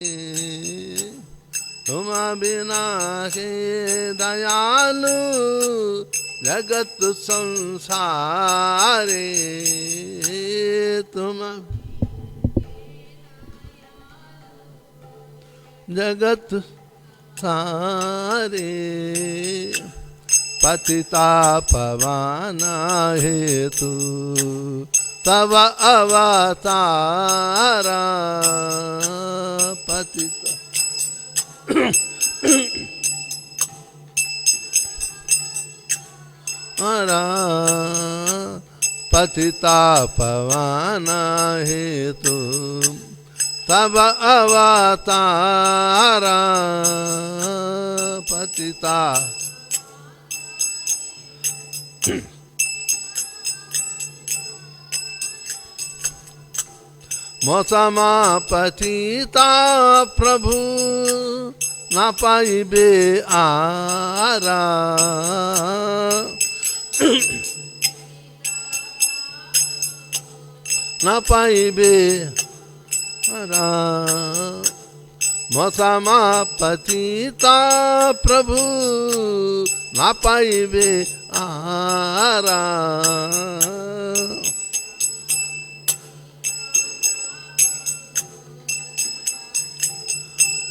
तुम बिना के दयालु जगत संसारे, तुम जगत सारे, पतिता पवाना हेतु तव अवतारा, पतिता पतिता पवाना हेतु तब अवतारा, पतिता मौसमा पतिता प्रभु न पाइबे आरा, न पाइबे आरा, मौसमा पतिता प्रभु न पाइबे आरा,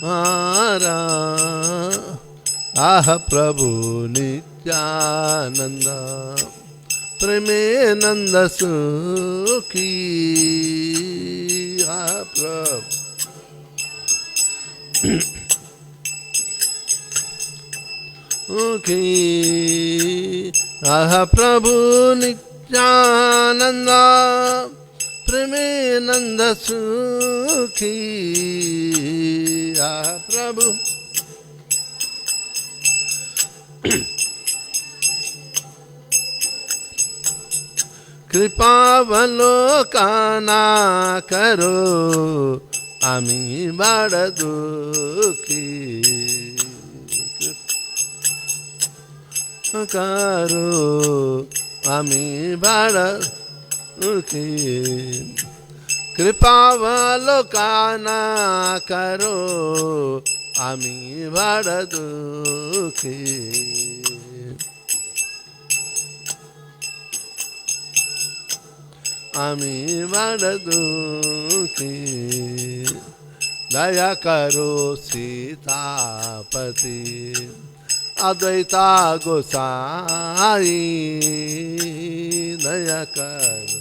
आरा। आह प्रभु नित्यानंद प्रेमेनंद सुखी, आह प्रभु सुखी, आह प्रभु नित्यानंद प्रेमेनंद सुखी, आह प्रभु कृपावलोकना करो आमी बड़ दुखी, करो आमी बड़ दुखी, कृपावलोकना करो आमी बड़ दुखी, आमी बड़ दुखी, दया करो सीतापति अद्वैता गोसाई, दया करो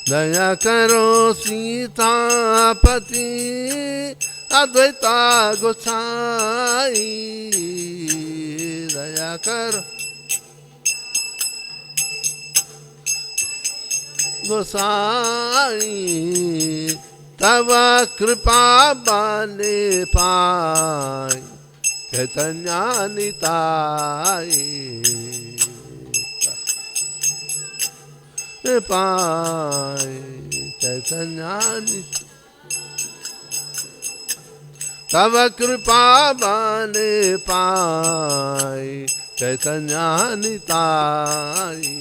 दया करो सीतापति अद्वैता गोसाई, दया करो गोसाई, तब कृपा बले पाई चैतन्य निताई, पाई चैतन्य निताई, तब कृपा बले पाई चैतन्य निताई,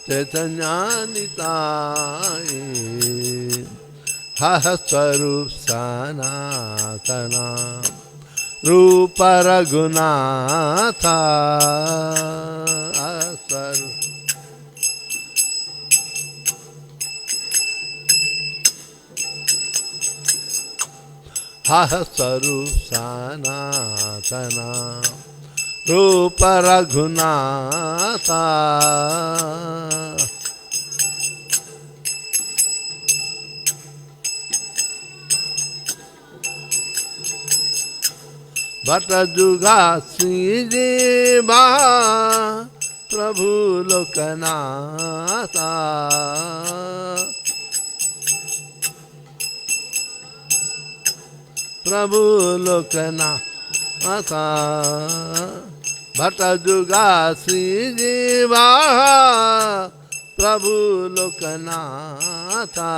चैतन्य निताई, हः स्वरूप सनातना रूप रघुनाथा, स्वरूप हः स्वरूप सनातना रूप रघुनाथा, भट जुगा श्रीदेवा प्रभु लोकनाथा, प्रभु लोकनाथा, भट जुगा श्रीदेवा प्रभु लोकनाथा,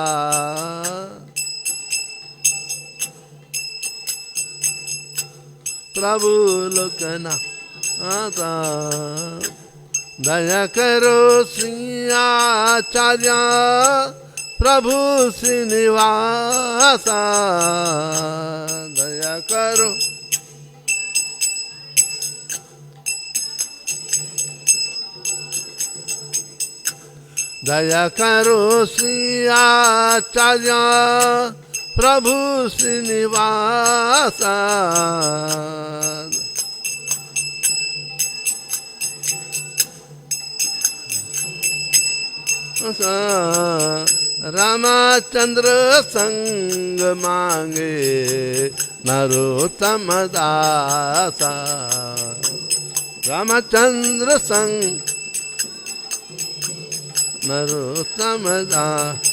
प्रभु लोकनाथ दया करो श्री आचार्य प्रभु श्रीनिवास दया करो दया करो श्री आचार्य प्रभु श्रीनिवास रामचंद्र संग मांगे नरोत्तम दास रामचंद्र संग नरोत्तम दास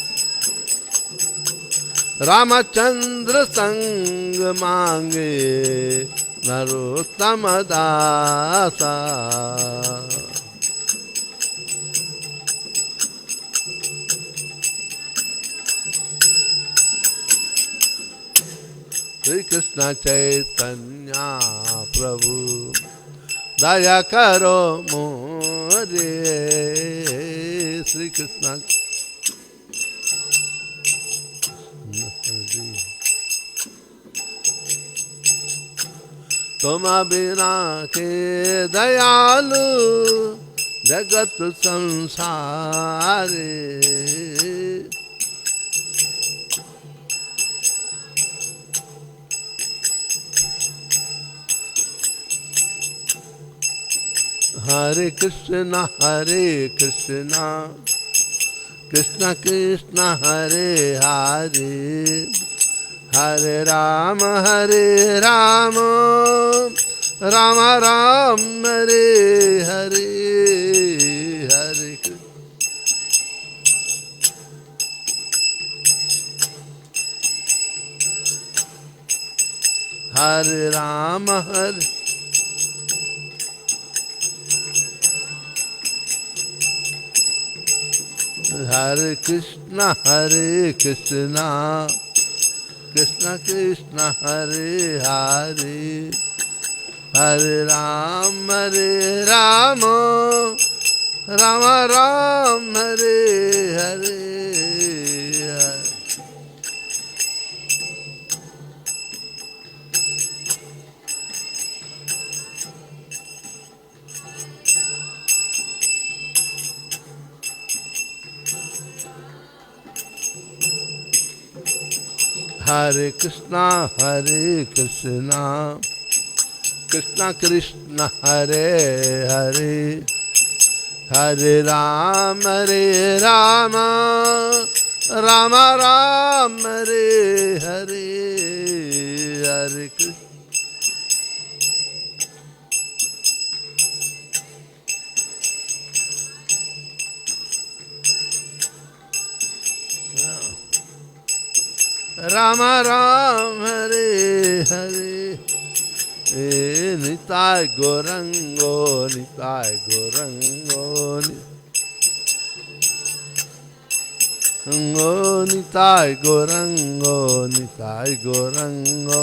रामचंद्र संग मांगे नरोत्तम दास श्री कृष्ण चैतन्य प्रभु दया करो मोरे श्री कृष्ण तुम बिना के दयालु जगत संसारे हरे कृष्ण कृष्ण कृष्ण हरे हरे हरे राम राम राम हरे हरे हरे हरे राम हरे कृष्ण कृष्ण कृष्ण हरे हरे हरे राम राम राम हरे हरे हरे कृष्ण कृष्ण कृष्ण हरे हरे हरे राम राम राम राम हरे हरे हरे कृष्ण राम राम हरे हरे निताय गौरंगो निताय गौरंगो निताय गौरंगो निताय गौरंगो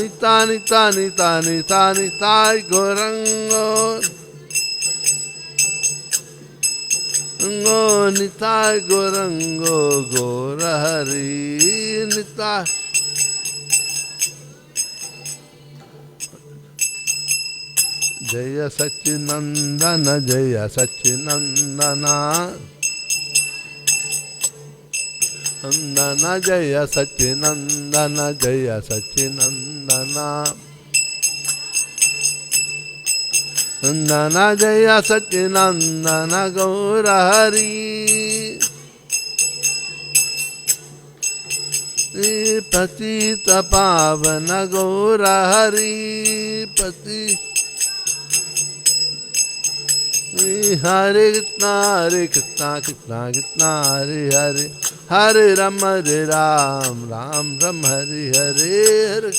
निता निता निता निता निताय गौरंगो निताय गौरंगो गौर हरि निताय जय सच्चिनंदन जय सच्चिनंदना नंदन जय सच्चिनंदन जय सच्चिनंदना नंदन जय सच्चिनंदन गौर हरि पतित पावन गौर हरि पति हरे कृष्णा कृष्णा कृष्णा हरे हरे हरे राम राम राम हरे हरे हरे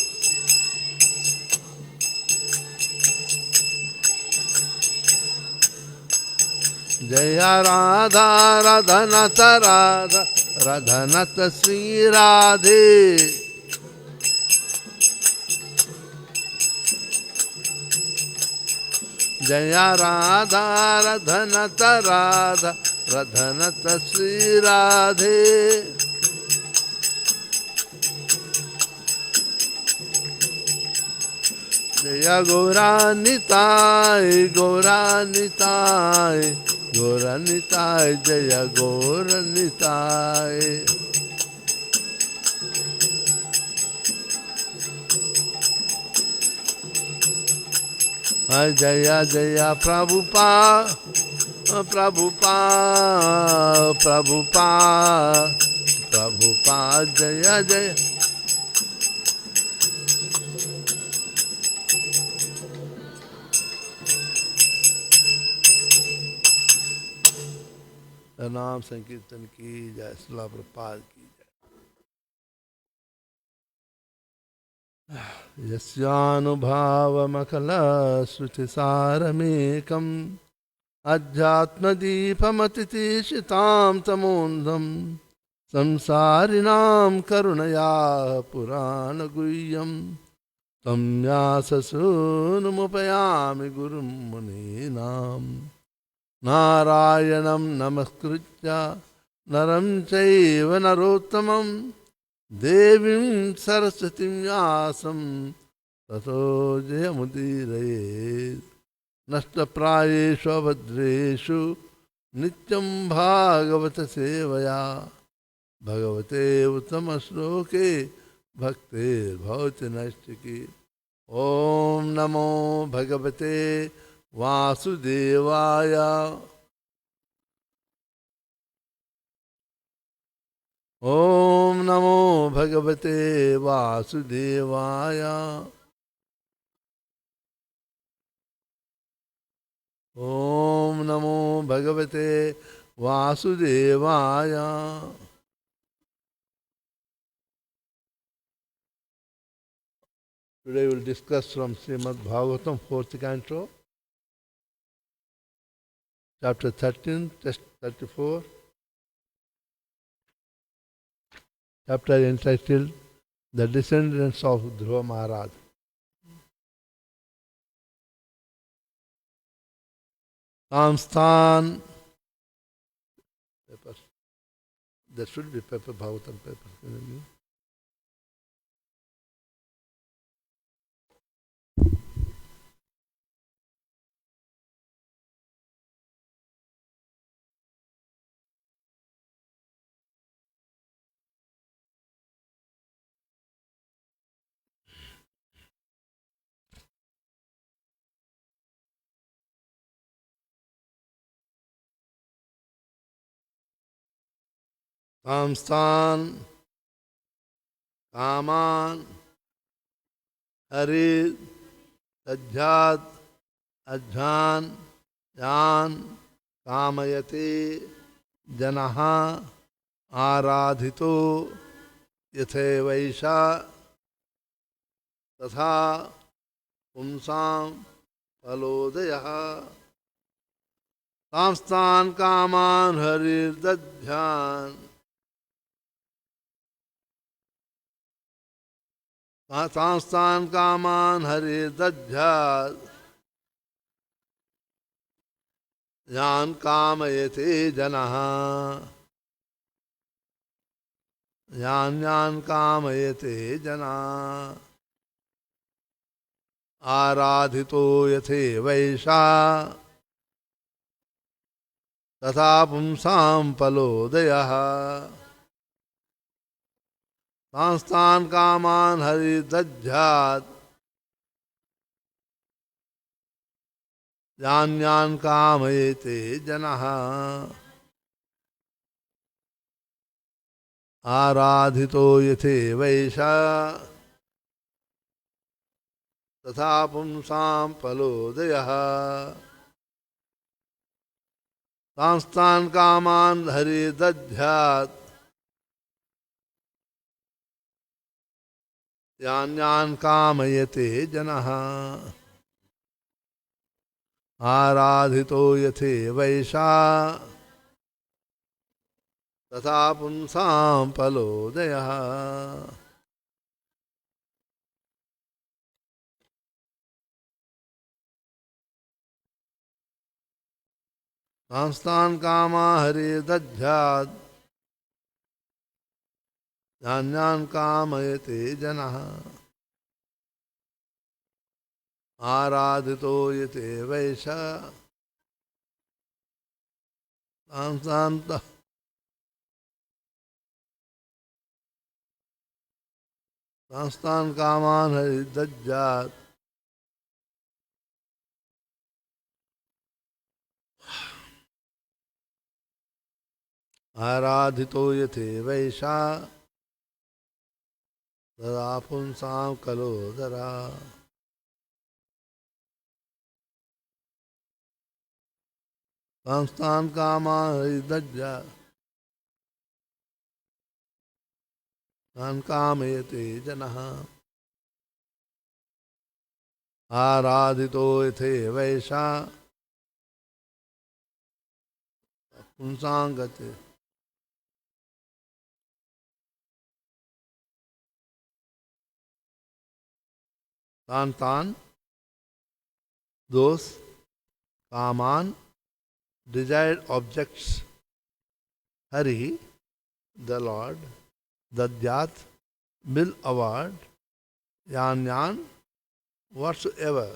जय राधा राधा नाथ राधा रधनत श्री राधे जया राधा रधनत राधा रधनत श्री राधे जय गौरानिताय गौरानिताय गौरानिताय जय गौरानिताय जय जय प्रभुपा प्रभुपा प्रभुपा प्रभुपा जय जय नाम संकीर्तन की जय श्रील प्रभुपाद की जय यस्यानुभावमखलश्रुतिसारमेकम् अध्यात्मदीपमतितीशितां तमोन्धं संसारिणां करुणया पुराणगुह्यं तं व्याससूनुमुपयामि गुरुं मुनीनाम् नारायणं नमस्कृत्य नरं चैव नरोत्तमं देवीं सरस्वतीं व्यासं ततो जयमुदीरयेत् नष्टप्रायेषु अभद्रेषु नित्यं भागवत सेवया भगवते उत्तमश्लोके भक्तिर्भवति नैष्टिकी ॐ नमो भगवते वासुदेवाय ॐ नमो भगवते वासुदेवाय ॐ नमो भगवते वासुदेवाय Today we will discuss from Srimad Bhagavatam, 4th canto, chapter 13, text 34, chapter entitled The Descendants of Dhruva Maharaj. Samsthan, papers. There should be paper, Bhagavatam paper. Samsthan, Kaman, Harit, Ajjhat, Ajhan, Yan, Kamayate, Janaha, Aradhito, Yathe Vaisha, Tatha, Pumsam, Palodayaha, Samsthan, Kaman, Harit, Ajhan, Samsthan Kaman Hari Dajjhat Yan Kamayate Janaha Yan Kamayate Janaha Aradhito Yathe Vaisha Tatha Pumsam Palodayaha Samsthan Kaman Hari Dajjhat Yan Kamayate Janaha Aradhito Yathe Vaisha Tatha Pumsam Palodayaha Samsthan Kaman Hari Dajjhat Yan Kamayate Janaha Aradhito Yathe Vaisha तथा पुंसां फलोदयः। सांस्तान् कामा हरे दद्यात् यान्यान् कामयते जनः। आराधितो यते वैशा सांस्तान् कामान् हरि दद्यात् आराधितो यते वैशा तदा पुंसां कलोदरा। सांस्तान् कामान् हरि दद्यात् तान् कामयते जनः। आराधितो यथे वैशा पुंसां गते। तान् those kaman desired objects Hari the Lord dadyat will award yan whatsoever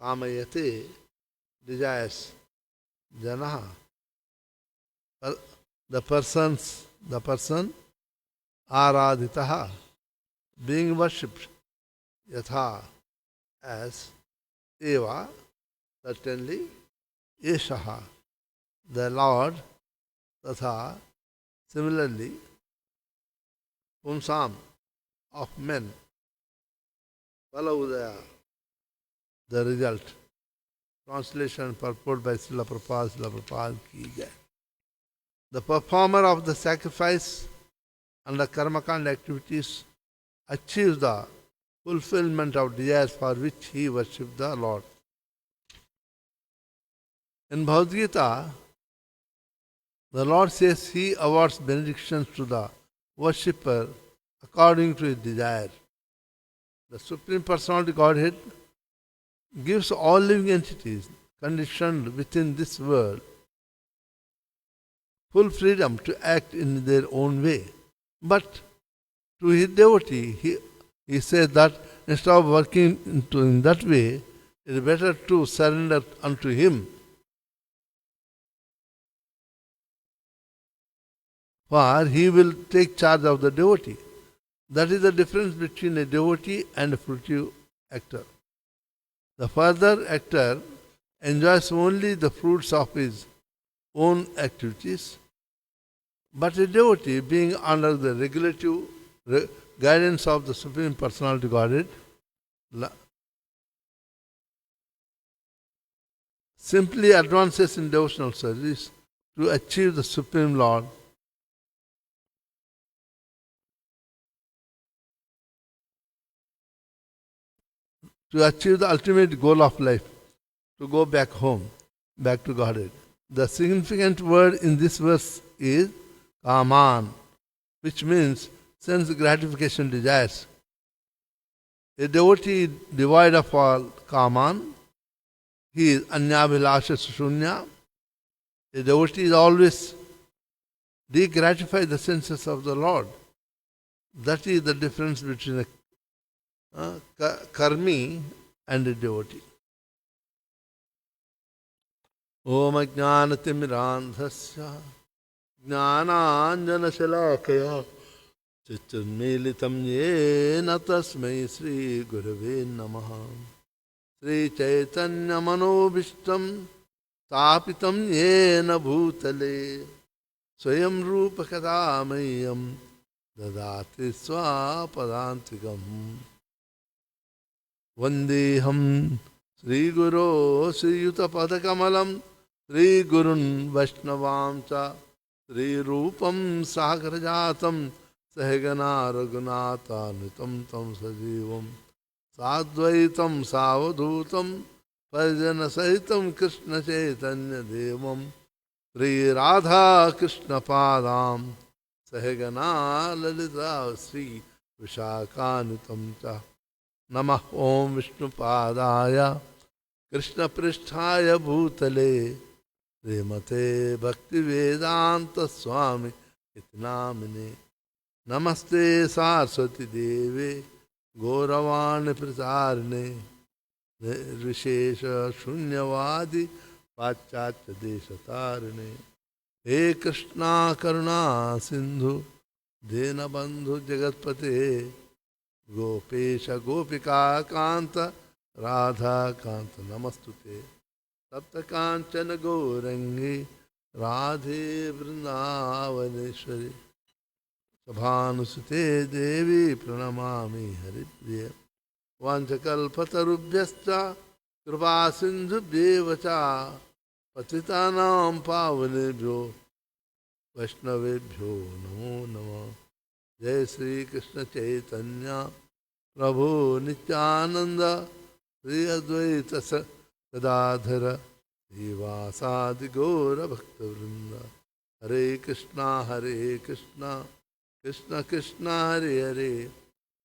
kamayate desires janaha the person araditaha being worshipped yatha as eva certainly eshaha the Lord tatha similarly punsam of men Palaudaya the result. Translation purport by Srila Prabhupada ki jai. The performer of the sacrifice and the karmakanda activities achieves the fulfillment of desires for which he worships the Lord. In Bhagavad Gita, the Lord says he awards benedictions to the worshipper according to his desire. The Supreme Personality Godhead gives all living entities conditioned within this world full freedom to act in their own way. But to his devotee, he says that instead of working in that way, it is better to surrender unto him. For he will take charge of the devotee. That is the difference between a devotee and a fruitive actor. The further actor enjoys only the fruits of his own activities, but a devotee, being under the regulative guidance of the Supreme Personality Godhead, simply advances in devotional service to achieve the Supreme Lord. To achieve the ultimate goal of life, to go back home, back to Godhead. The significant word in this verse is kaman, which means sense gratification desires. A devotee devoid of all kaman, he is anyabhilasha shunya. A devotee is always de-gratify the senses of the Lord. That is the difference between a karmi and a devotee. Om Ajnanatimmirandhasya Jnananjanashalakaya Chittadmilitam Yena Tasmai Sri Gurave Namaha Sri Chaitanya Manobhishtam Tapitam Yena Bhutale Swayam Rupa Kadamayam Dadati Swapadantikam Vandeham Sri Guru Sri Yuta Padakamalam Sri Gurun Vaishnavamcha Sri Rupam Sagrajatam Sahagana Raghunata Nitam Tam Sajivam Sadvaitam Savadhutam Pajana Sahitam Krishna Chaitanya Devam Sri Radha Krishna Padam Sahagana Lalita Sri Vishakanitam Cha Namah Om Vishnu Padaya Krishna Pristhaya Bhutale Srimate Bhakti Vedanta Swami Itnamine Namaste Saraswati Devi Gauravani Prasarne Vishesha Shunyavadi Pachacya Deshatarne He Krishna Karuna Sindhu Dena Bandhu Jagatpate Gopesha Gopika Kanta Radha Kanta Namastute Sapta Kanchana Gaurangi Radhe Vrindavaneshwari Sabhanusute Devi Pranamami Haripriya Vanchakalpatarubhyascha Kripa Sindhubhyevacha Patitanam Pavanebhyo Vaishnavebhyo Namo Namah Jai Sri Krishna Chaitanya Prabhu Nityananda Sri Advaita Gadadhara Srivasadi Gaura Bhakta Vrinda Hare Krishna Krishna Krishna Hare Hare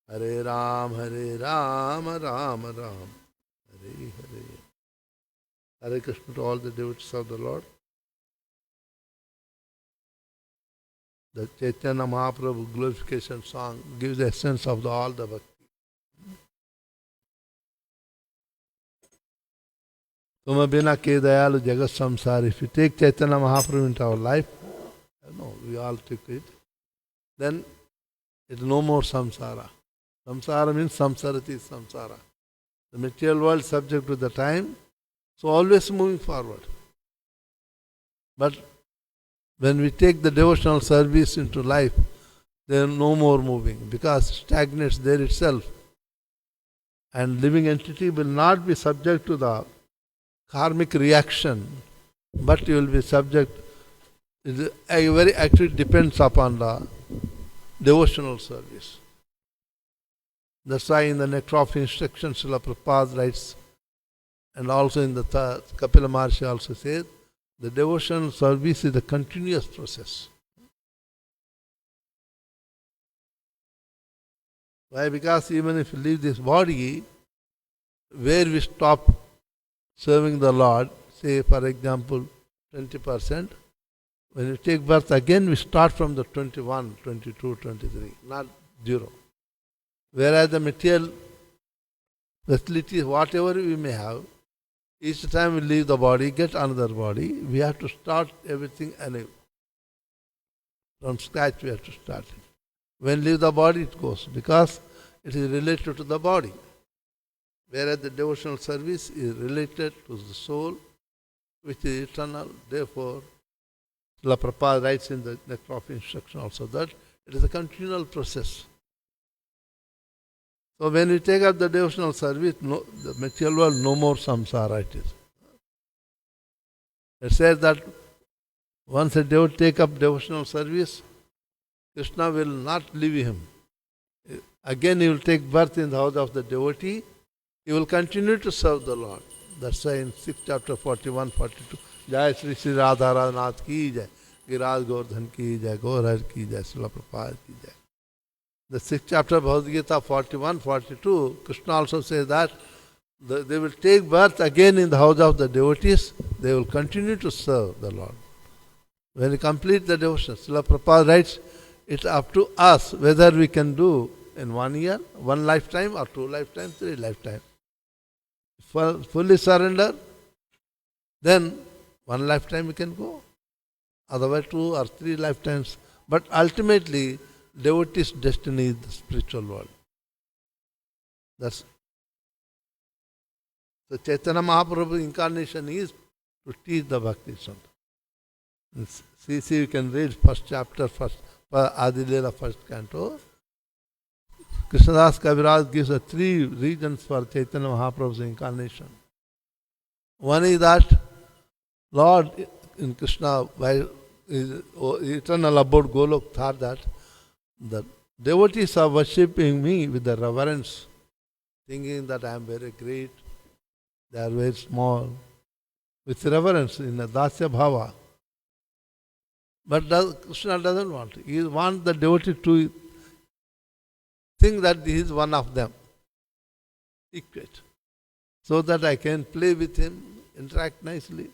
Hare Ram Ram Ram Hare Hare. Hare Krishna to all the devotees of the Lord. The Chaitanya Mahaprabhu glorification song gives the essence of all the bhakti. Tuma bina ke dayalu jagat samsara. If you take Chaitanya Mahaprabhu into our life, we all took it, then it's no more samsara. Samsara means samsarati samsara. The material world subject to the time, so always moving forward. But when we take the devotional service into life, there is no more moving because it stagnates there itself. And living entity will not be subject to the karmic reaction, but you will be subject. It very actually depends upon the devotional service. That's why in the Nectar of Instruction, Srila Prabhupada writes, and also in the Kapila Maharshi also says, the devotional service is a continuous process. Why? Because even if you leave this body, where we stop serving the Lord, say for example 20%, when you take birth again we start from the 21, 22, 23, not 0. Whereas the material facilities, whatever we may have, each time we leave the body, get another body, we have to start everything anew. From scratch we have to start it. When leave the body it goes, because it is related to the body. Whereas the devotional service is related to the soul, which is eternal. Therefore, Srila Prabhupada writes in the Nectar of Instruction also that it is a continual process. So when we take up the devotional service, the material world, no more samsara it is. It says that once a devotee take up devotional service, Krishna will not leave him. Again he will take birth in the house of the devotee. He will continue to serve the Lord. That's why in 6th chapter 41, 42, Jai Sri Sri Radha Radhanath ki jai, Giraj Govardhan ki jai, Gaurhar ki jai, Srila Prabhupada ki jai. The 6th chapter of Bhagavad Gita 41, 42, Krishna also says that they will take birth again in the house of the devotees. They will continue to serve the Lord. When we complete the devotion, Srila Prabhupada writes, it's up to us whether we can do in 1 year, 1 lifetime, or 2 lifetimes, 3 lifetimes. Fully surrender, then 1 lifetime we can go. Otherwise 2 or 3 lifetimes. But ultimately, devotee's destiny is the spiritual world. That's the Chaitanya Mahaprabhu incarnation is to teach the Bhakti Santa. See, you can read first chapter, first Adi Leela, first canto. Krishnadas Kaviraj gives 3 reasons for Chaitanya Mahaprabhu's incarnation. One is that Lord in Krishna, while eternal abode Golok, thought that the devotees are worshipping me with the reverence, thinking that I am very great, they are very small. With reverence in the Dasya Bhava, But Krishna doesn't want. He wants the devotee to think that he is one of them, equate, so that I can play with him, interact nicely.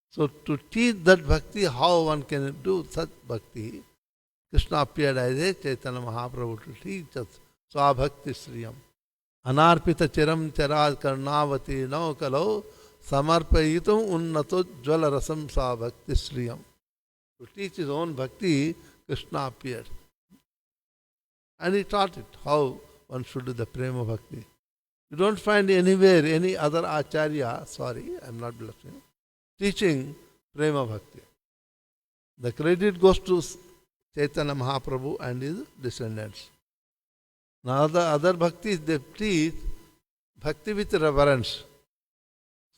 So to teach that bhakti, how one can do such bhakti, Krishna appeared as a Chaitanya Mahaprabhu to teach us. Swabhakti Sriyam. Anarpita chiram charaj karnavati nau kalau samarpayitum unnato jvala rasam swabhakti Sriyam. To teach his own bhakti, Krishna appeared. And he taught it, how one should do the prema bhakti. You don't find anywhere any other acharya, sorry, I am not blushing, teaching prema bhakti. The credit goes to Chaitanya Mahaprabhu and his descendants. Now the other bhaktis, they teach bhakti with reverence.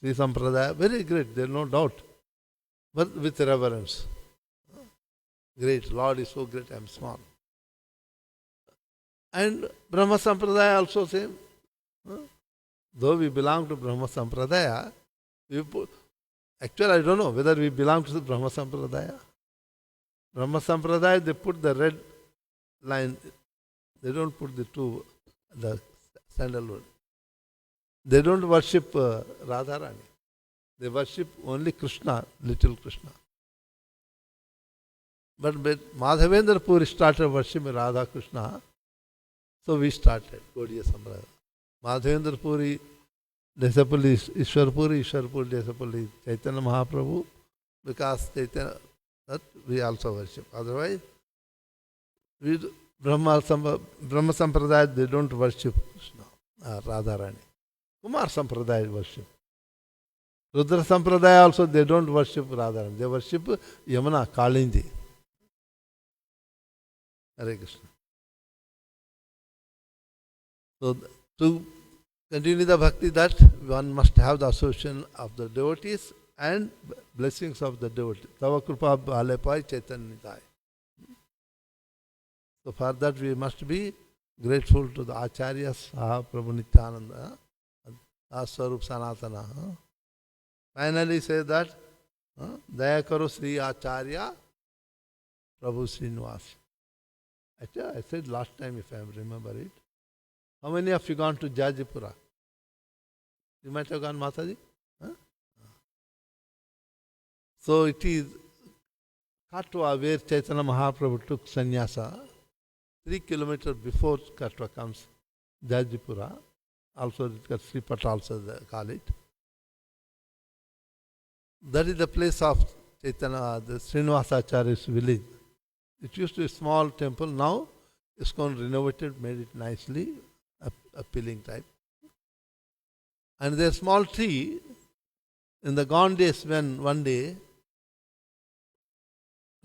Sri Sampradaya, very great, there is no doubt. But with reverence. Great, Lord is so great, I am small. And Brahma Sampradaya also same. Though we belong to Brahma Sampradaya, actually I don't know whether we belong to the Brahma Sampradaya. Brahma Sampradaya, they put the red line, they don't put the sandalwood. They don't worship Radharani. They worship only Krishna, little Krishna. But Madhavendra Puri started worshiping Radha Krishna, so we started Gaudiya Sampradaya. Madhavendra Puri, Desapulli, Ishwar Puri Desapulli, Chaitanya Mahaprabhu, because Chaitanya, that we also worship. Otherwise, Brahma Sampradaya, they don't worship Krishna, Radharani. Kumar Sampradaya worship. Rudra Sampradaya also, they don't worship Radharani. They worship Yamuna, Kalindi. Hare Krishna. So, to continue the bhakti, that one must have the association of the devotees and blessings of the devotees. Tava Krupa Bhalepai Chaitanya Nitaya. So for that we must be grateful to the Acharyas, Prabhu Nityananda, Swarup Sanatana. Finally say that, Daya Karo Sri Acharya, Prabhu Srinivas. Actually, I said last time, if I remember it. How many of you gone to Jajipura? You might have gone, Mataji? Huh? So it is Katwa, where Chaitanya Mahaprabhu took sannyasa. 3 kilometers before Katwa comes Jajipura. Also, Sripat also they call it. That is the place of Chaitanya, the Srinivasacharya's village. It used to be a small temple. Now it's gone renovated, made it nicely, appealing type. And there's a small tree. In the gone days, when one day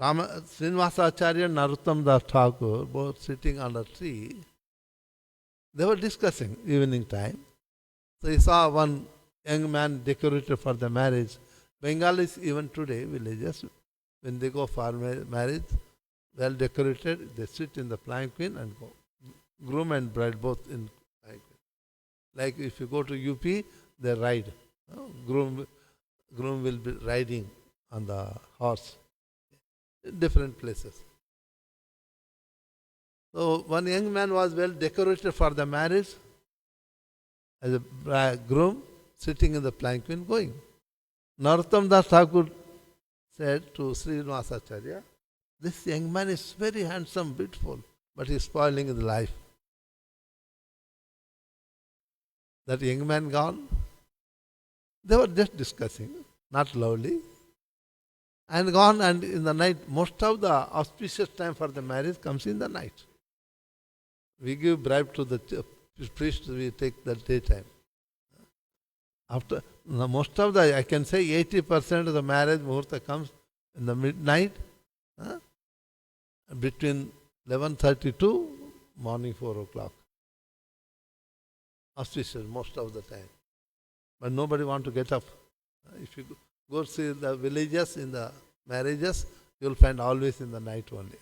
Srinivasacharya and Narottam Das Thakur, both sitting under a tree, they were discussing evening time. So he saw one young man decorated for the marriage. Bengalis even today, villages, when they go for marriage, well decorated, they sit in the palanquin and go. Groom and bride both in palanquin. Like if you go to UP, they ride. Groom will be riding on the horse in different places. So one young man was well decorated for the marriage as a groom, sitting in the palanquin going. Narottam Das Thakur said to Srinivasacharya, this young man is very handsome, beautiful, but he is spoiling his life. That young man gone, they were just discussing, not loudly, and gone, and in the night, most of the auspicious time for the marriage comes in the night. We give bribe to the priest, we take the daytime. After most of the, I can say 80% of the marriage muhurta comes in the midnight, between 11:30 to morning 4 o'clock. Auspicious most of the time. But nobody want to get up. If you go see the villages in the marriages, you will find always in the night only.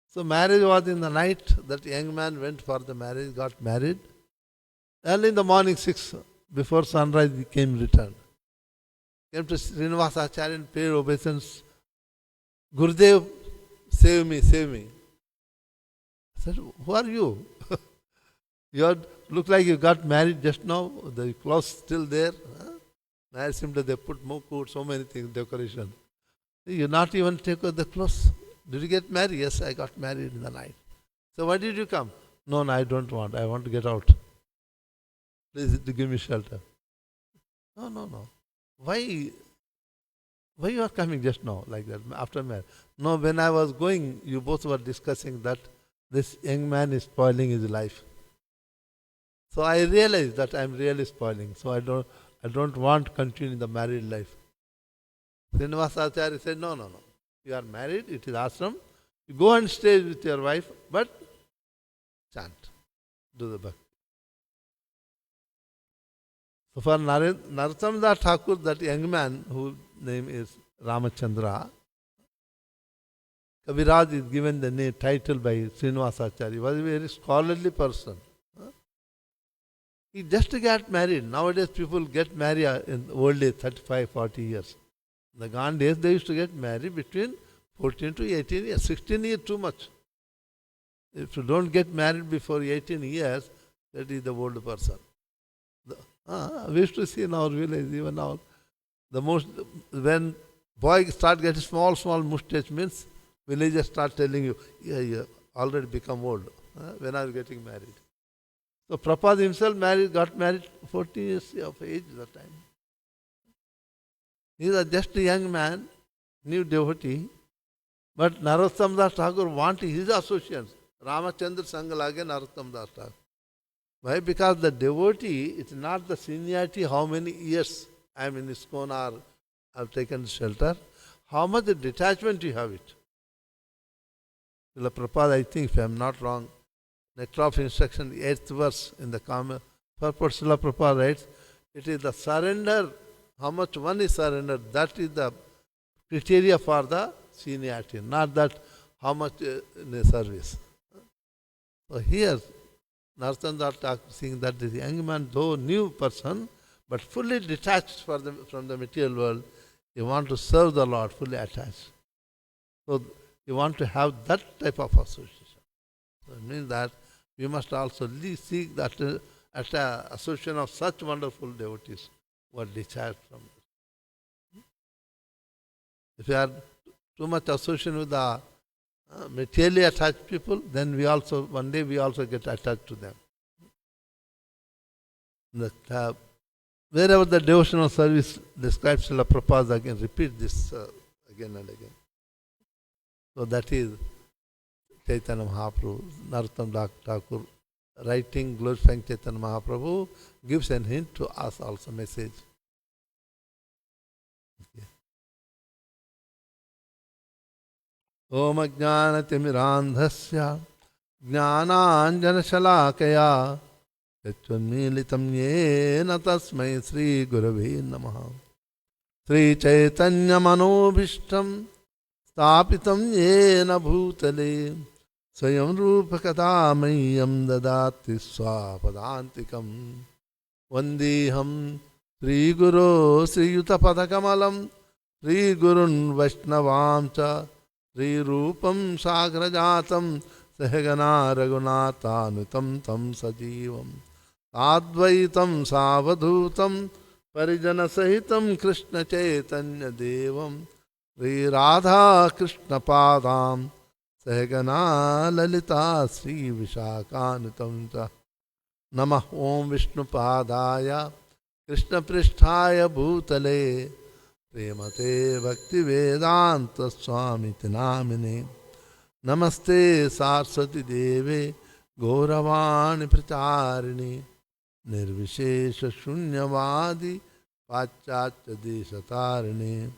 So marriage was in the night. That young man went for the marriage, got married. Early in the morning, 6, before sunrise, he came returned. Came to Srinivasacharya and paid obeisance Gurudev, save me, save me. I said, who are you? Look like you got married just now. The clothes still there. Huh? Marriage simply they put mukut, so many things, decoration. You not even take off the clothes. Did you get married? Yes, I got married in the night. So why did you come? No, no, I don't want. I want to get out. Please give me shelter. No, no, no. Why? Why you are coming just now like that after marriage? No, when I was going, you both were discussing that this young man is spoiling his life. So I realized that I am really spoiling. So I don't want to continue the married life. Srinivasacharya said, no, no, no. You are married, it is ashram. You go and stay with your wife, but chant. Do the bhakti. So for Narottam Das Thakur, that young man whose name is Ramachandra, Kaviraj is given the name, title by Srinivasacharya. He was a very scholarly person. He just got married. Nowadays people get married in old age, 35, 40 years. In the gone days they used to get married between 14 to 18 years. 16 years too much. If you don't get married before 18 years, that is the old person. We used to see in our village, even now, when boys start getting small mustache means villagers start telling you, yeah, you already become old. When are you getting married? So Prabhupada himself got married 14 years of age at that time. He was just a young man, new devotee, but Narottam Das Thakur wanted his associates. Ramachandra Sangalage, Narottam Das Thakur. Why? Because the devotee, it's not the seniority, how many years I am in ISKCON or I have taken shelter, how much the detachment you have it. Srila Prabhupada, I think, if I am not wrong, Nectar of Instruction, 8th verse in the purport, Srila Prabhupada writes, it is the surrender, how much one is surrendered, that is the criteria for the seniority, not that how much in the service. So here, Narottam Das Thakur saying that this young man, though new person, but fully detached from the material world, you want to serve the Lord, fully attached. So you want to have that type of association. So it means that we must also seek that association of such wonderful devotees who are detached from this. If you are too much association with the materially attached people, then one day we also get attached to them. Wherever the devotional service describes Srila Prabhupada, again repeat this again and again. So that is Chaitanya Mahaprabhu, Narottam Das Thakur, writing glorifying Chaitanya Mahaprabhu, gives a hint to us also, message. Okay. Om Ajnanatimmirandhasya Jnananjanashalakaya Yachanmilitam Yena Tasmai Sri Gurave Namaha Sri Chaitanya Manobhishtam Stapitam Yena Bhutale Swayam Rupa Kadamayam Dadati Swapadantikam Vandeham Sri Guru Sri Yuta Padakamalam Sri Gurun Vaishnavamcha Sri Rupam Sagrajatam Sahagana Raghunathanutam Tam Sajivam Advaitam Savadhutam Parijana Sahitam Krishna Chaitanya Devam Sri Radha Krishna Padam Sahagana Lalita Sri Vishakanutam Namah Om Vishnu Padaya Krishna Pristhaya Bhutale Premate Bhakti Vedanta Swami Tinamine Namaste Saraswati Deve Gauravani Pracharini Nirvishesha Shunyavadi Pachacha Desatarini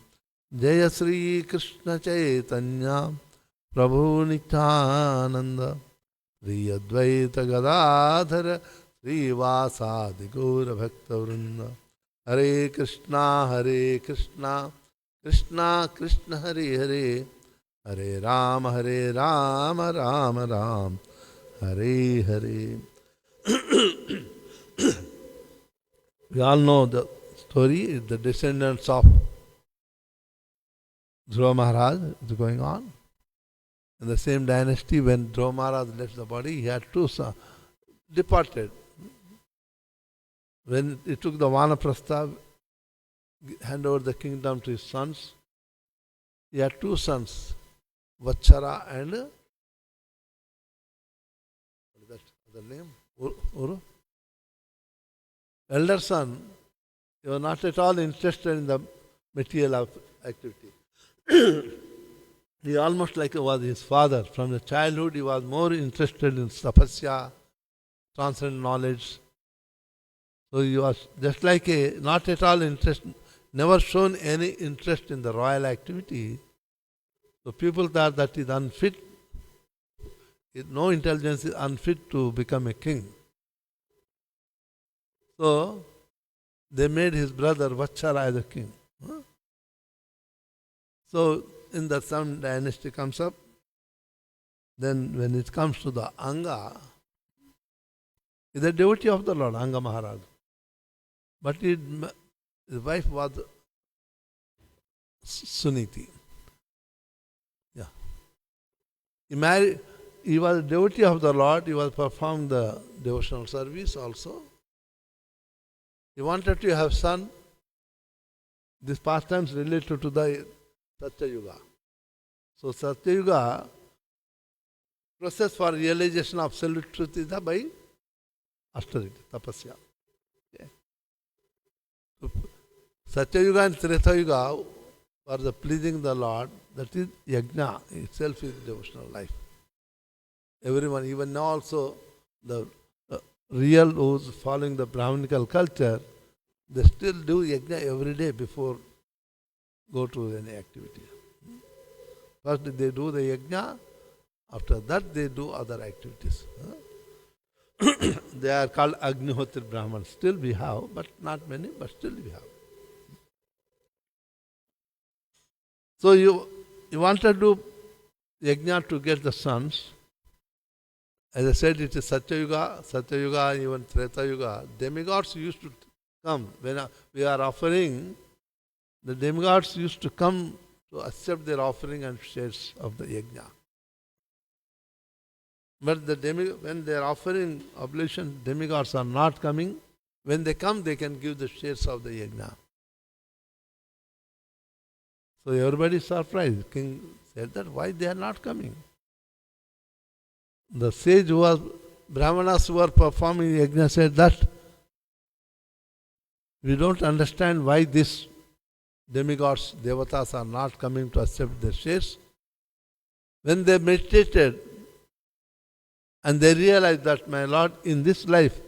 Jaya Sri Krishna Chaitanya Prabhu Nityananda Sri Advaita Gadadhara Sri Vasadi Gaura Bhakta Vrinda Hare Krishna Krishna Krishna Hare Hare Hare Rama Rama Rama Hare Hare. We all know the story, the descendants of Dhruva Maharaj is going on. In the same dynasty, when Dhruva Maharaj left the body, he had two sons, departed. When he took the Vanaprastha, hand over the kingdom to his sons, he had two sons, Vachara and what is that other name? Uru? Elder son, he was not at all interested in the material activity. He almost like was his father. From the childhood, he was more interested in tapasya, transcendent knowledge. So he was just like not at all interested, never shown any interest in the royal activity. So people thought that is unfit, no intelligence is unfit to become a king. So they made his brother Vachara as a king. So in the some dynasty comes up, then when it comes to the Anga, he is a devotee of the Lord, Anga Maharaj. But his wife was Suniti. Yeah. He was a devotee of the Lord, he was performed the devotional service also. He wanted to have son. This pastime is related to the Satya Yuga. So Satya Yuga, process for realization of absolute truth is by austerity, tapasya. Okay. So Satya Yuga and Treta Yuga for the pleasing the Lord, that is yajna itself is devotional life. Everyone, even now also, the real who's following the Brahminical culture, they still do yajna every day before go to any activity. First they do the yajna, after that they do other activities. They are called Agnihotri Brahmans. Still we have, but not many, but still we have. So you want to do yajna to get the sons. As I said, it is Satya Yuga, even Treta Yuga. Demigods used to come. When we are offering, the demigods used to come to accept their offering and shares of the yajna. But when they are offering oblation, demigods are not coming. When they come, they can give the shares of the yajna. So everybody is surprised. King said that why they are not coming. The sage who was, Brahmanas who were performing yajna said that we don't understand why these demigods, devatas are not coming to accept their shares. When they meditated and they realized that, my Lord, in this life,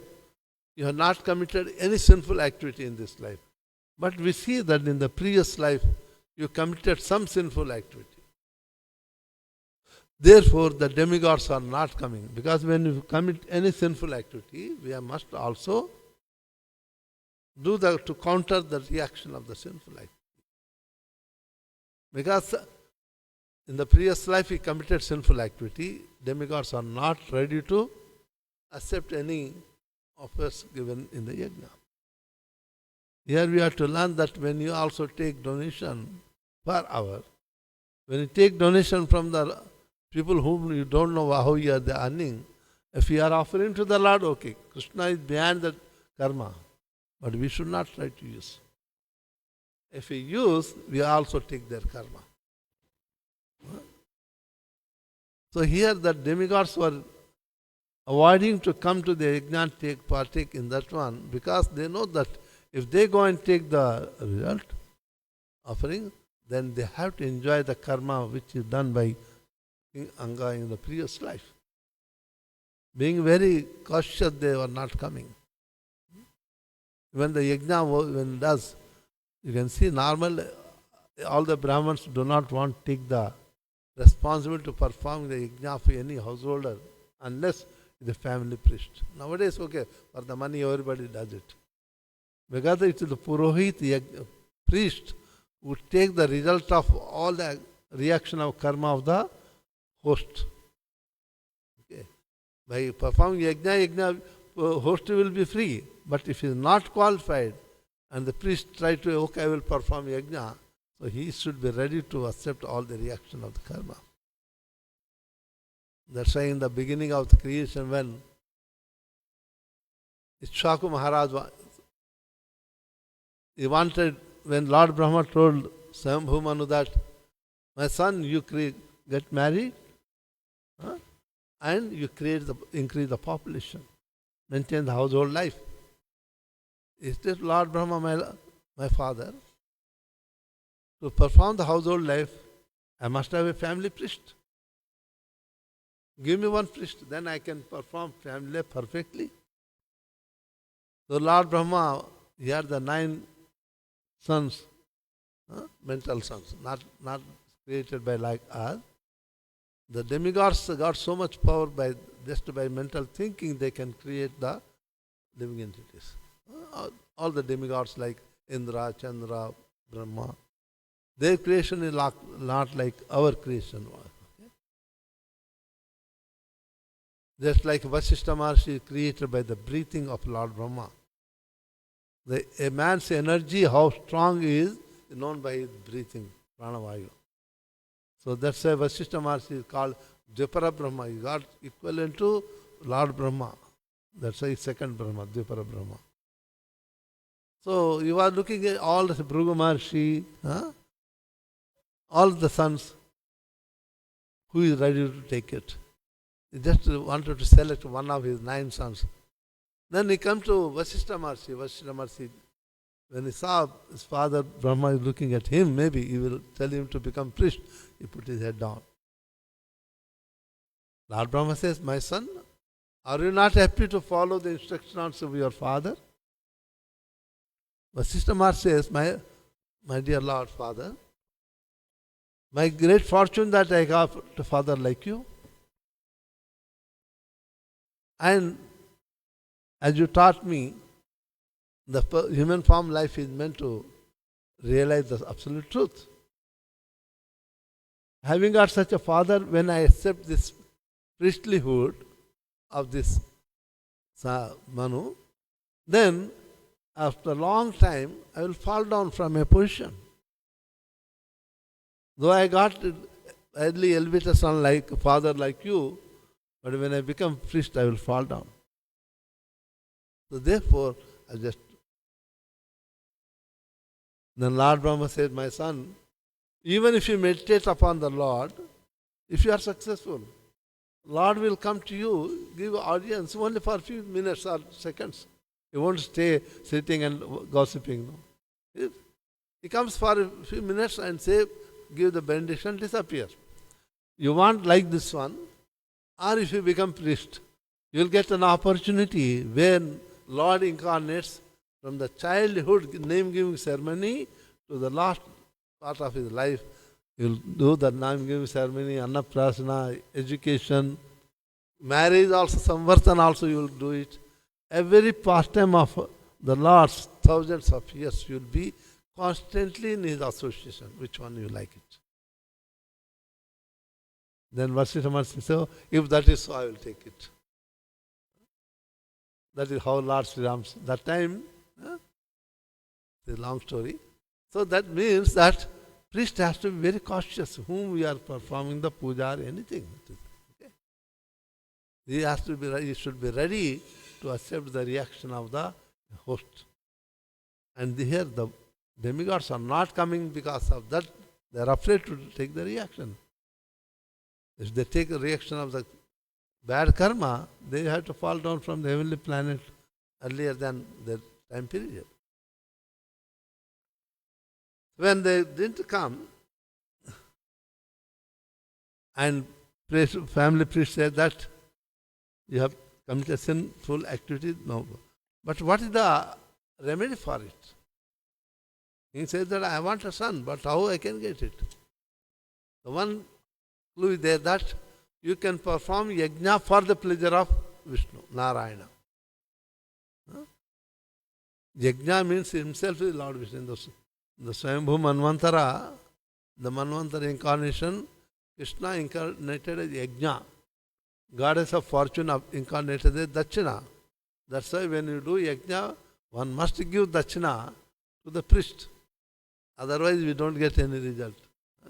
you have not committed any sinful activity in this life. But we see that in the previous life, you committed some sinful activity. Therefore, the demigods are not coming. Because when you commit any sinful activity, we must also do to counter the reaction of the sinful activity. Because in the previous life he committed sinful activity, demigods are not ready to accept any offers given in the yajna. Here we have to learn that when you also take donation per hour, when you take donation from the people whom you don't know how you are earning, if you are offering to the Lord, okay, Krishna is behind the karma, but we should not try to use. If we use, we also take their karma. So here the demigods were avoiding to come to the yajna, partake in that one, because they know that if they go and take the result, offering, then they have to enjoy the karma which is done by King Anga in the previous life. Being very cautious, they were not coming. When the yajna when it does, you can see normal, all the Brahmins do not want to take the responsibility to perform the yajna for any householder unless the family priest. Nowadays, okay, for the money everybody does it. Because it is the Purohit, priest, who take the result of all the reaction of karma of the host. Okay. By performing yajna, host will be free. But if he is not qualified, and the priest try to, okay, I will perform yajna, So he should be ready to accept all the reaction of the karma. That's why in the beginning of the creation, when Ishwaku Maharaj, he wanted, when Lord Brahma told Swambhu Manu that, my son, you get married, and you increase the population, maintain the household life. Is this Lord Brahma my father? To perform the household life, I must have a family priest. Give me one priest, then I can perform family life perfectly. So Lord Brahma, he had the 9 sons, mental sons, not created by like us. The demigods got so much power just by mental thinking, they can create the living entities. All the demigods like Indra, Chandra, Brahma, their creation is not like our creation was. Okay? Just like Vasishtha Maharshi is created by the breathing of Lord Brahma. A man's energy, how strong he is known by his breathing, pranavayu. So that's why Vasishtha Maharshi is called Dvipara Brahma. He got equivalent to Lord Brahma. That's why he's second Brahma, Dvipara Brahma. So you are looking at all the Bhrigu Maharshi, all the sons, who is ready to take it. He just wanted to select one of his 9 sons. Then he comes to Vasishtha Maharshi. Vasishtha Maharshi, when he saw his father Brahma is looking at him, maybe he will tell him to become priest. He put his head down. Lord Brahma says, my son, are you not happy to follow the instructions of your father? Vasishtha Maharshi says, my dear Lord Father, my great fortune that I got a father like you. And as you taught me, the human form life is meant to realize the absolute truth. Having got such a father, when I accept this priestlyhood of this Manu, then after a long time, I will fall down from a position. Though I got early elevated son like a father like you, but when I become priest, I will fall down. So therefore, then Lord Brahma said, my son, even if you meditate upon the Lord, if you are successful, Lord will come to you, give audience only for a few minutes or seconds. He won't stay sitting and gossiping. No? He comes for a few minutes and give the benediction, disappear. You want like this one, or if you become priest, you will get an opportunity when Lord incarnates from the childhood name-giving ceremony to the last part of his life. You will do the name-giving ceremony, annaprasana, education, marriage also, samvartan also you will do it. Every pastime of the Lord's thousands of years, you will be constantly in his association. Which one you like it? Then Vasishtha Maharshi said, if that is so, I will take it. That is how Lord Sri Ram, that time, it's a long story. So that means that priest has to be very cautious whom we are performing the puja or anything. Okay? He should be ready to accept the reaction of the host. And here the demigods are not coming because of that. They are afraid to take the reaction. If they take a reaction of the bad karma, they have to fall down from the heavenly planet earlier than their time period. When they didn't come, and family priest said that you have committed sinful activity, no. But what is the remedy for it? He says that I want a son, but how I can get it? The one clue is there that you can perform yajna for the pleasure of Vishnu, Narayana. Yajna means himself is Lord Vishnu. The Swambhu Manvantara, the Manvantara incarnation, Krishna incarnated as Yajna. Goddess of fortune incarnated as Dachina. That's why when you do Yajna, one must give Dachina to the priest. Otherwise, we don't get any result.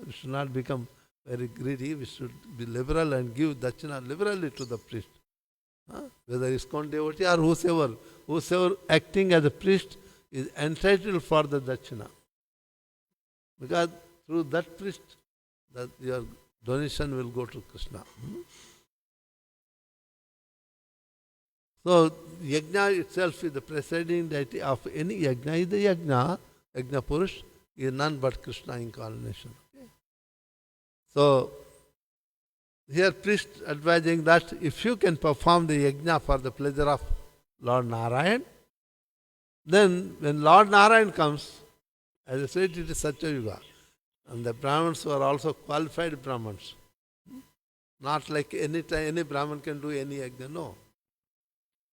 We should not become very greedy. We should be liberal and give dachina liberally to the priest. Whether ISKCON devotee or whosoever acting as a priest is entitled for the dachina. Because through that priest, that your donation will go to Krishna. So, yajna itself is the presiding deity of any yajna. Is the yajna Purush, is none but Krishna incarnation. Okay? So, here priest advising that if you can perform the yajna for the pleasure of Lord Narayan, then when Lord Narayan comes, as I said, it is Satya Yuga. And the Brahmins were also qualified Brahmins. Not like any time any Brahmin can do any yajna. No.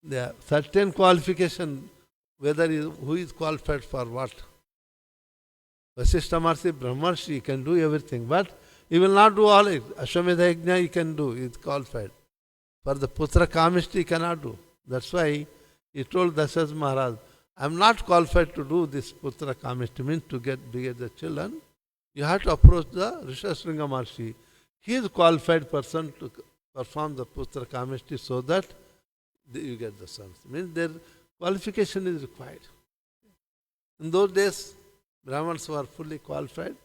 There are certain qualification, whether who is qualified for what. Vasishtha Maharishi, Brahmarshi can do everything, but he will not do all it. Ashwamedha yajna he can do, he is qualified. For the Putra Kamishti he cannot do. That's why he told Dasharatha Maharaj, I am not qualified to do this Putra Kamishti, means to get the children. You have to approach the Rishasringa Maharshi. He is a qualified person to perform the Putra Kamishti so that you get the sons. Means their qualification is required. In those days, Brahmins were fully qualified.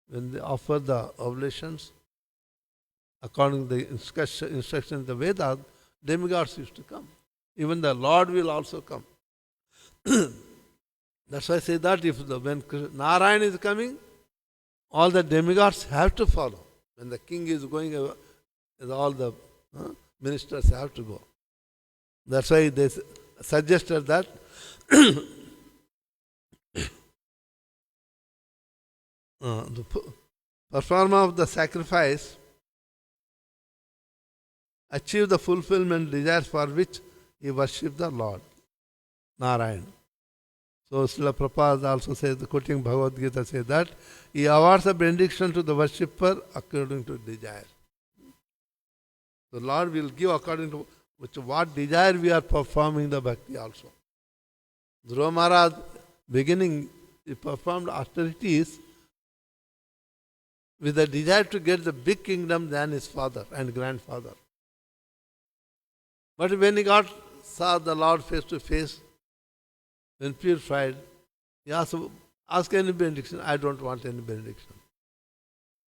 When they offer the oblations, according to the instructions in the Vedas, demigods used to come. Even the Lord will also come. That's why I say that when Narayan is coming, all the demigods have to follow. When the king is going, all the ministers have to go. That's why they suggested that the performer of the sacrifice achieve the fulfillment desire for which he worshipped the Lord, Narayan. So Srila Prabhupada also says, quoting Bhagavad Gita, says that he awards a benediction to the worshipper according to desire. The Lord will give according to what desire we are performing the bhakti also. Dhruva Maharaj, beginning, he performed austerities with the desire to get the big kingdom than his father and grandfather. But when he saw the Lord face to face, when purified, he asked any benediction. I don't want any benediction.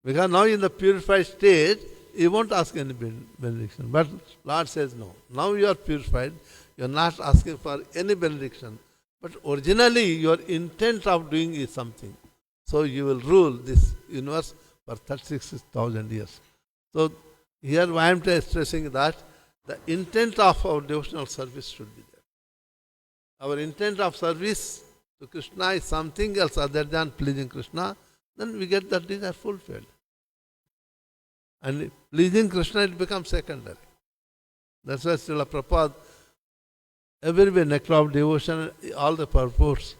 Because now in the purified state, he won't ask any benediction. But Lord says no. Now you are purified, you are not asking for any benediction. But originally your intent of doing is something. So you will rule this universe for 36,000 years. So here I am stressing that the intent of our devotional service should be there. Our intent of service to Krishna is something else other than pleasing Krishna, then we get that desire fulfilled. And pleasing Krishna, it becomes secondary. That's why Srila Prabhupada, everywhere, nectar of devotion, all the purports,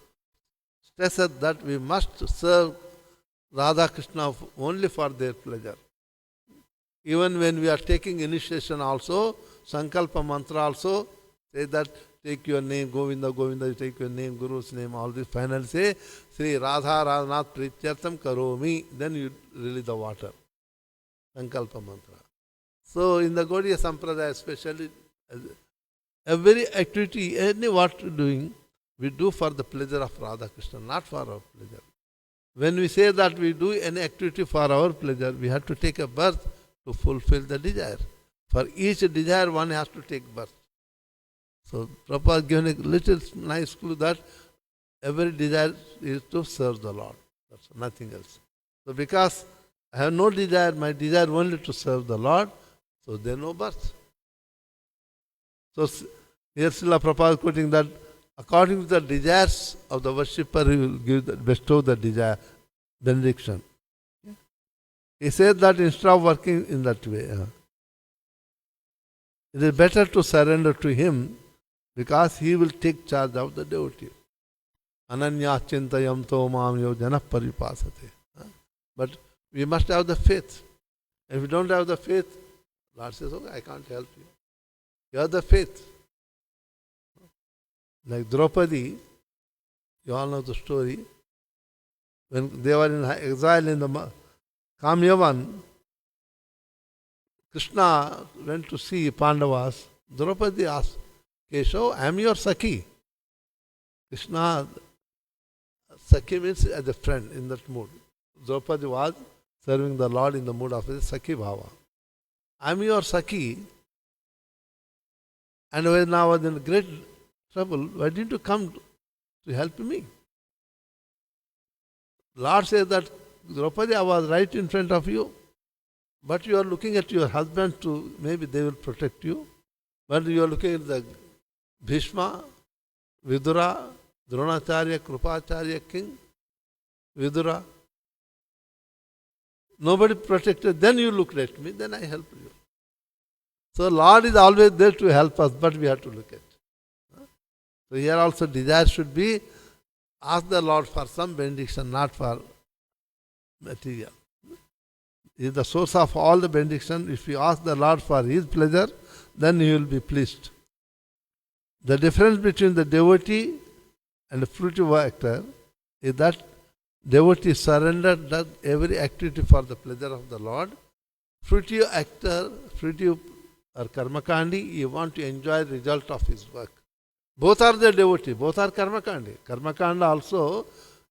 stresses that we must serve Radha Krishna only for their pleasure. Even when we are taking initiation also, Sankalpa mantra also, say that take your name, Govinda, Govinda, you take your name, Guru's name, all this. Finally say, Sri Radha Radhanath Prityartham Karomi, then you release the water. Sankalpa mantra. So in the Gaudiya Sampradaya especially, every activity, any what we are doing, we do for the pleasure of Radha Krishna, not for our pleasure. When we say that we do any activity for our pleasure, we have to take a birth to fulfill the desire. For each desire, one has to take birth. So Prabhupada has given a little nice clue that every desire is to serve the Lord. That's nothing else. So because I have no desire, my desire only to serve the Lord, so there is no birth. So here Srila Prabhupada is quoting that according to the desires of the worshipper, he will bestow the desire, benediction. He said that instead of working in that way, it is better to surrender to him because he will take charge of the devotee. Ananya chintayam to mam yojana paripasate. But we must have the faith. If we don't have the faith, Lord says, okay, I can't help you. You have the faith. Like Draupadi, you all know the story. When they were in exile in the Kamyavan, Krishna went to see Pandavas. Draupadi asked, Keshav, I am your Sakhi. Krishna, Sakhi means as a friend in that mood. Draupadi was serving the Lord in the mood of his Sakhi Bhava. I am your Sakhi. And when I was in great trouble, why didn't you come to help me? Lord says that, Draupadi, I was right in front of you, but you are looking at your husband to, maybe they will protect you. But you are looking at the Bhishma, Vidura, Dronacharya, Krupacharya, king, Vidura. Nobody protected. Then you looked at me, then I helped you. So Lord is always there to help us, but we have to look at. So here also desire should be, ask the Lord for some benediction, not for material. He is the source of all the benediction. If you ask the Lord for His pleasure, then He will be pleased. The difference between the devotee and the fruitive actor is that devotee surrendered does every activity for the pleasure of the Lord. Fruitive actor, fruitive or karmakandi, you want to enjoy the result of his work. Both are the devotee, both are karmakandi. Karmakanda also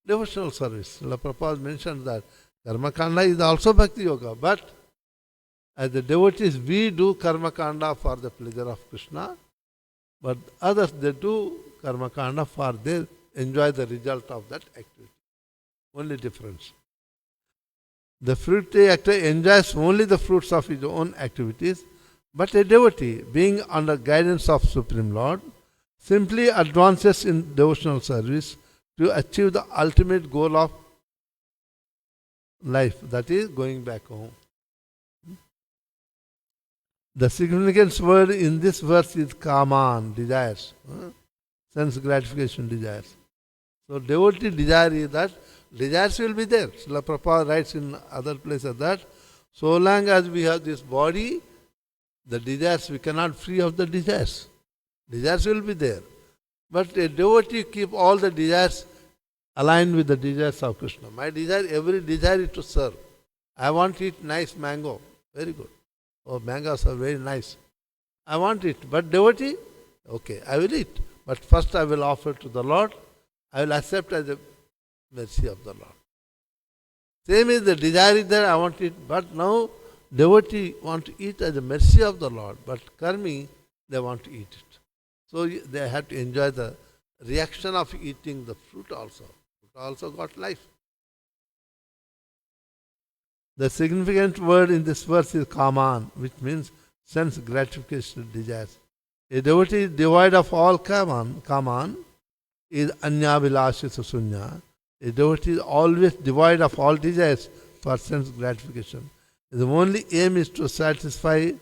devotional service. Srila Prabhupada mentioned that karmakanda is also bhakti yoga, but as the devotees, we do karmakanda for the pleasure of Krishna, but others, they do karmakanda for they enjoy the result of that activity. Only difference. The fruitive actor enjoys only the fruits of his own activities, but a devotee, being under guidance of Supreme Lord, simply advances in devotional service to achieve the ultimate goal of life, that is going back home. The significant word in this verse is kaman, desires, sense gratification desires. So devotee desire is that desires will be there. Srila Prabhupada writes in other places that so long as we have this body, the desires, we cannot free of the desires. Desires will be there. But a devotee keep all the desires aligned with the desires of Krishna. My desire, every desire is to serve. I want to eat nice mango. Very good. Oh, mangoes are very nice. I want it. But devotee, okay, I will eat. But first I will offer to the Lord. I will accept as a mercy of the Lord. Same is the desire is there, I want to eat. But now devotee want to eat as a mercy of the Lord. But karmi, they want to eat it. So they have to enjoy the reaction of eating the fruit also. Fruit also got life. The significant word in this verse is kaman, which means sense gratification desires. A devotee is devoid of all kaman is anyavilashita sunya. A devotee is always devoid of all desires for sense gratification. The only aim is to satisfy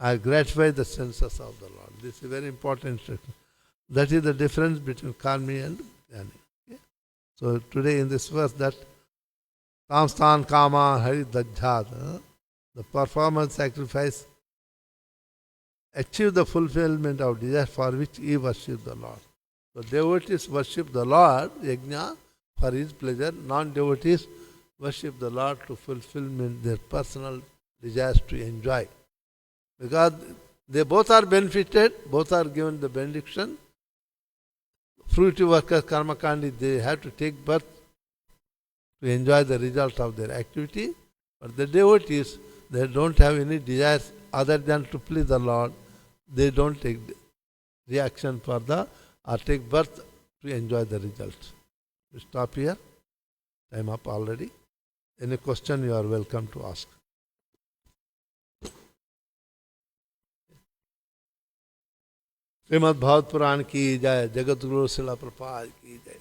or gratify the senses of the Lord. This is a very important instruction. That is the difference between karmi and jnani. Okay? So today in this verse that Kamstan Kama Hari Dajjhat, the performance sacrifice, achieve the fulfillment of desire for which he worship the Lord. So devotees worship the Lord, yajna, for his pleasure. Non-devotees worship the Lord to fulfillment their personal desires to enjoy. Because they both are benefited, both are given the benediction. Fruitive workers, karmakandi, they have to take birth to enjoy the result of their activity. But the devotees, they don't have any desires other than to please the Lord. They don't take reaction for the, or take birth to enjoy the result. We stop here. Time up already. Any question you are welcome to ask. Shrimad Bhagavat पुराण की जय, जगत गुरु श्रील प्रभुपाद की जय।